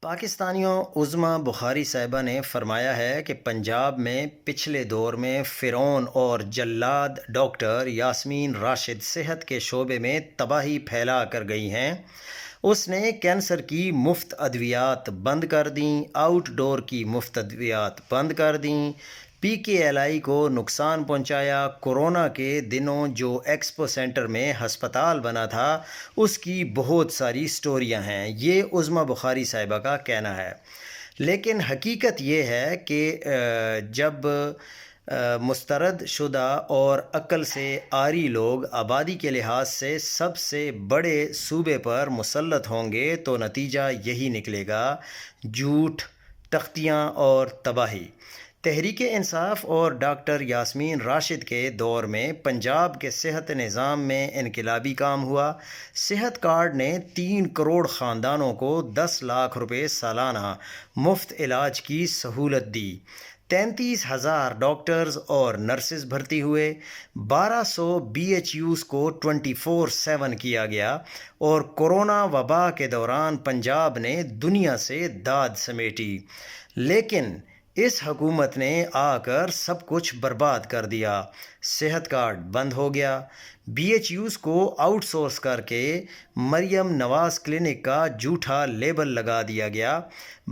پاکستانیوں عظمیٰ بخاری صاحبہ نے فرمایا ہے کہ پنجاب میں پچھلے دور میں فرعون اور جلاد ڈاکٹر یاسمین راشد صحت کے شعبے میں تباہی پھیلا کر گئی ہیں۔ اس نے کینسر کی مفت ادویات بند کر دیں، آؤٹ ڈور کی مفت ادویات بند کر دیں، پی کے ایل آئی کو نقصان پہنچایا۔ کورونا کے دنوں جو ایکسپو سینٹر میں ہسپتال بنا تھا اس کی بہت ساری سٹوریاں ہیں، یہ عظمیٰ بخاری صاحبہ کا کہنا ہے۔ لیکن حقیقت یہ ہے کہ جب مسترد شدہ اور عقل سے عاری لوگ آبادی کے لحاظ سے سب سے بڑے صوبے پر مسلط ہوں گے تو نتیجہ یہی نکلے گا: جھوٹ، تختیاں اور تباہی۔ تحریک انصاف اور ڈاکٹر یاسمین راشد کے دور میں پنجاب کے صحت نظام میں انقلابی کام ہوا۔ صحت کارڈ نے 3 کروڑ خاندانوں کو 10 لاکھ روپے سالانہ مفت علاج کی سہولت دی، 33,000 ڈاکٹرز اور نرسز بھرتی ہوئے، 1200 بی ایچ یوز کو 24/7 کیا گیا، اور کورونا وبا کے دوران پنجاب نے دنیا سے داد سمیٹی۔ لیکن اس حکومت نے آ کر سب کچھ برباد کر دیا۔ صحت کارڈ بند ہو گیا، بی ایچ یوز کو آؤٹ سورس کر کے مریم نواز کلینک کا جھوٹا لیبل لگا دیا گیا،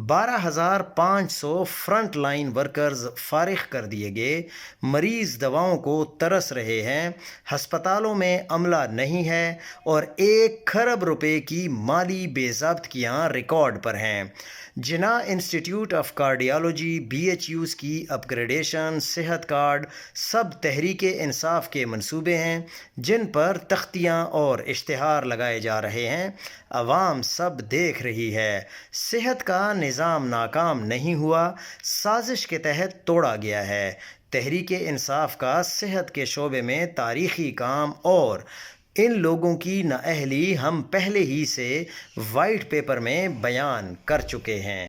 12,500 فرنٹ لائن ورکرز فارغ کر دیے گئے، مریض دواؤں کو ترس رہے ہیں، ہسپتالوں میں عملہ نہیں ہے، اور 1 کھرب روپے کی مالی بے ضابطگیاں ریکارڈ پر ہیں۔ Jinnah institute of cardiology, BHUs کی اپ گریڈیشن، صحت کارڈ، سب تحریک انصاف کے منصوبے ہیں جن پر تختیاں اور اشتہار لگائے جا رہے ہیں۔ عوام سب دیکھ رہی ہے۔ صحت کا نظام ناکام نہیں ہوا، سازش کے تحت توڑا گیا ہے۔ تحریک انصاف کا صحت کے شعبے میں تاریخی کام اور ان لوگوں کی نااہلی ہم پہلے ہی سے وائٹ پیپر میں بیان کر چکے ہیں۔